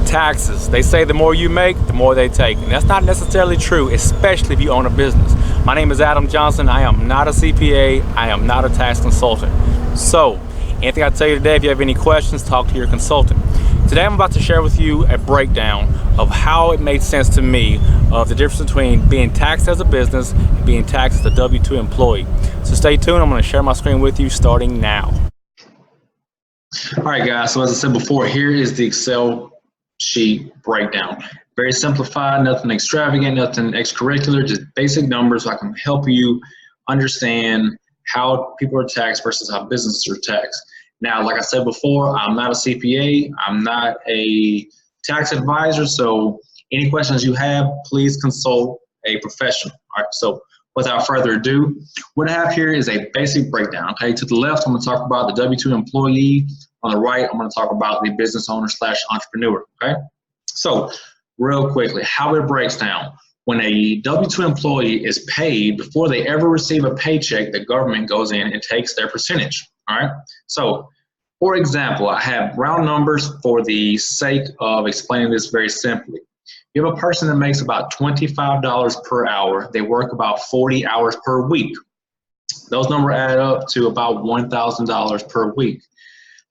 taxes. They say the more you make, the more they take. And that's not necessarily true, especially if you own a business. My name is Adam Johnson. I am not a CPA. I am not a tax consultant. So, anything I tell you today, if you have any questions, talk to your consultant. Today I'm about to share with you a breakdown of how it made sense to me of the difference between being taxed as a business and being taxed as a W-2 employee. So stay tuned. I'm going to share my screen with you starting now. All right, guys. So as I said before, here is the Excel sheet breakdown. Very simplified, nothing extravagant, nothing extracurricular, just basic numbers so I can help you understand how people are taxed versus how businesses are taxed. Now, like I said before, I'm not a CPA, I'm not a tax advisor, so any questions you have, please consult a professional. All right, so without further ado, what I have here is a basic breakdown. Okay, to the left, I'm going to talk about the W-2 employee. On the right, I'm going to talk about the business owner / entrepreneur. Okay, so real quickly, how it breaks down. When a W-2 employee is paid, before they ever receive a paycheck, the government goes in and takes their percentage. All right, so for example, I have round numbers for the sake of explaining this very simply. You have a person that makes about $25 per hour. They work about 40 hours per week. Those numbers add up to about $1,000 per week.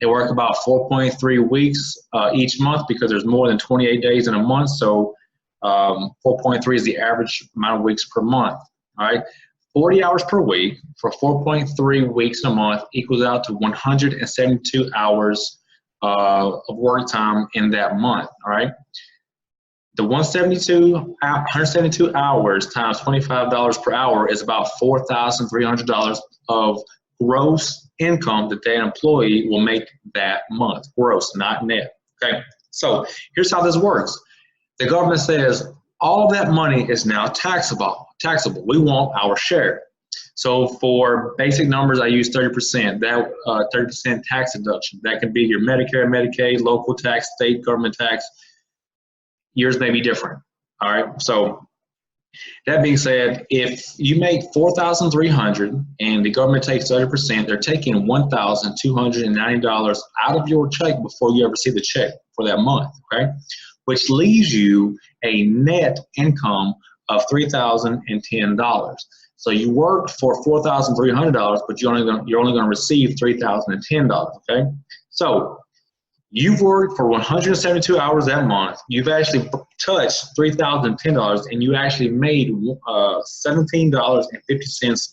They work about 4.3 weeks each month because there's more than 28 days in a month. So 4.3 is the average amount of weeks per month. All right, 40 hours per week for 4.3 weeks a month equals out to 172 hours of work time in that month. All right, the 172 hours times $25 per hour is about $4,300 of gross income that that employee will make that month. Gross, not net. Okay, so here's how this works. The government says all that money is now taxable. We want our share. So for basic numbers, I use 30%. That 30% tax deduction. That can be your Medicare, Medicaid, local tax, state government tax. Yours may be different. All right. So that being said, if you make $4,300 and the government takes 30%, they're taking $1,290 out of your check before you ever see the check for that month. Okay, which leaves you a net income of $3,010. So you worked for $4,300, but you're only going to receive $3,010. Okay, so you've worked for 172 hours that month. You've actually touched $3,010, and you actually made $17.50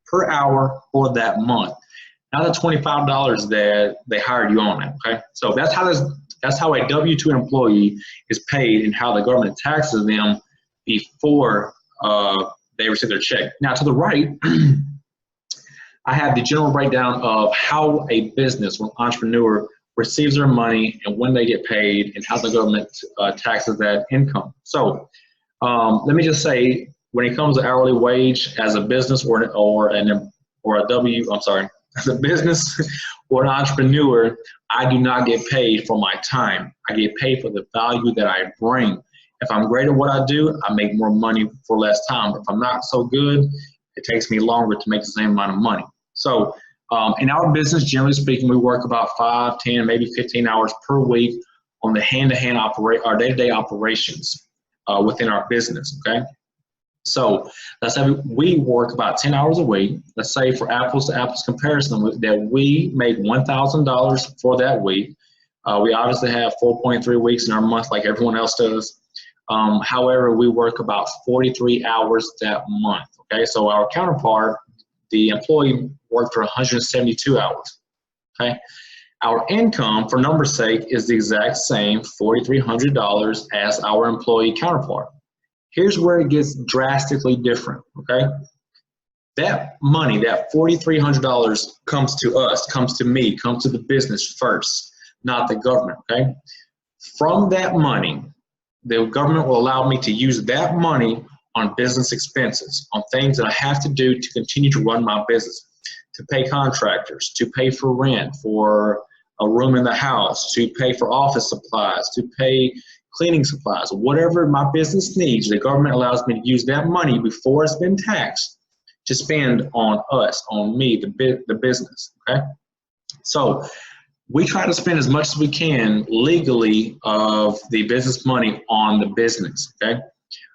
per hour for that month. Not the $25 that they hired you on that. Okay, so that's how a W-2 employee is paid and how the government taxes them before they receive their check. Now to the right, I have the general breakdown of how a business or entrepreneur receives their money and when they get paid and how the government taxes that income. So let me just say, when it comes to hourly wage as a business as a business or an entrepreneur, I do not get paid for my time. I get paid for the value that I bring. If I'm great at what I do, I make more money for less time. If I'm not so good, it takes me longer to make the same amount of money. So in our business, generally speaking, we work about 5, 10, maybe 15 hours per week on the hand-to-hand our day-to-day operations within our business, okay? So let's say we work about 10 hours a week. Let's say for apples to apples comparison that we make $1,000 for that week. We obviously have 4.3 weeks in our month like everyone else does. However, we work about 43 hours that month, okay? So our counterpart, the employee, worked for 172 hours, okay? Our income, for number's sake, is the exact same, $4,300 as our employee counterpart. Here's where it gets drastically different, okay? That money, that $4,300 comes to us, comes to me, comes to the business first, not the government, okay? From that money, the government will allow me to use that money on business expenses, on things that I have to do to continue to run my business, to pay contractors, to pay for rent, for a room in the house, to pay for office supplies, to pay cleaning supplies, whatever my business needs. The government allows me to use that money before it's been taxed to spend on us, on me, the business, okay? So we try to spend as much as we can legally of the business money on the business, okay?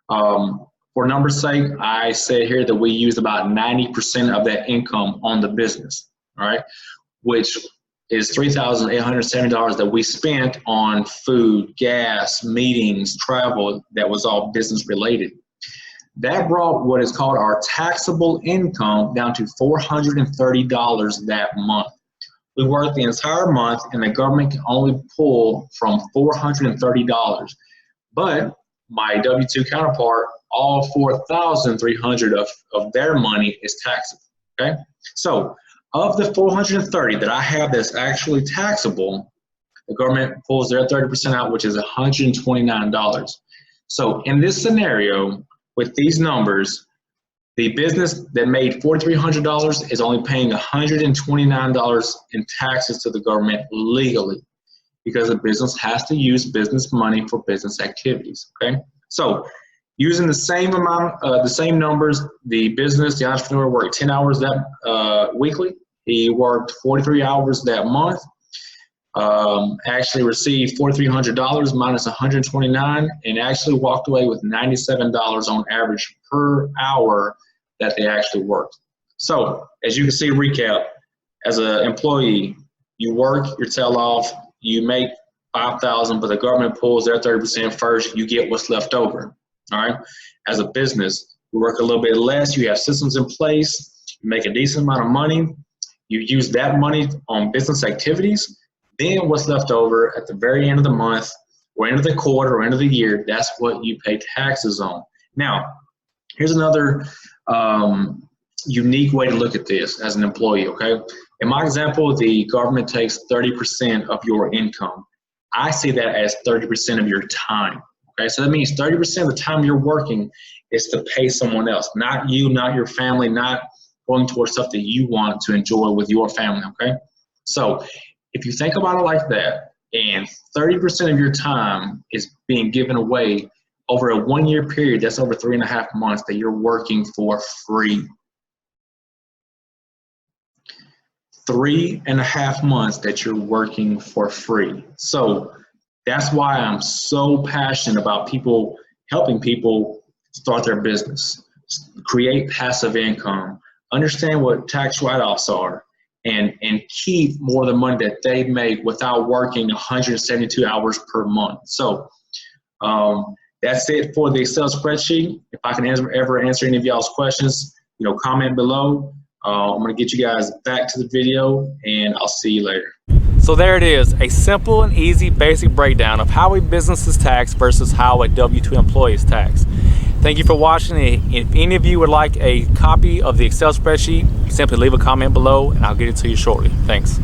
For numbers' sake, I said here that we use about 90% of that income on the business, all right? Which is $3,870 that we spent on food, gas, meetings, travel, that was all business related. That brought what is called our taxable income down to $430 that month. We work the entire month and the government can only pull from $430. But my W-2 counterpart, all $4,300 of their money is taxable, okay? So of the 430 that I have that's actually taxable, the government pulls their 30% out, which is $129. So in this scenario, with these numbers, the business that made $4,300 is only paying $129 in taxes to the government legally, because the business has to use business money for business activities, okay? So using the same amount, the same numbers, the entrepreneur worked 10 hours that weekly. He worked 43 hours that month, actually received $4,300 minus $129, and actually walked away with $97 on average per hour that they actually worked. So as you can see, recap, as an employee, you work your tail off, you make $5,000, but the government pulls their 30% first, you get what's left over, all right? As a business, you work a little bit less, you have systems in place, you make a decent amount of money, you use that money on business activities, then what's left over at the very end of the month, or end of the quarter, or end of the year, that's what you pay taxes on. Now, here's another unique way to look at this as an employee, okay? In my example, the government takes 30% of your income. I see that as 30% of your time, okay? So that means 30% of the time you're working is to pay someone else, not you, not your family, not going towards stuff that you want to enjoy with your family, okay? So if you think about it like that, and 30% of your time is being given away over a 1 year period, that's over 3.5 months that you're working for free. 3.5 months that you're working for free. So that's why I'm so passionate about helping people start their business, create passive income, understand what tax write-offs are, and keep more of the money that they make without working 172 hours per month. So that's it for the Excel spreadsheet. If I can ever answer any of y'all's questions, comment below. I'm going to get you guys back to the video, and I'll see you later. So there it is, a simple and easy basic breakdown of how a business is taxed versus how a W-2 employee is taxed. Thank you for watching. If any of you would like a copy of the Excel spreadsheet, simply leave a comment below and I'll get it to you shortly. Thanks.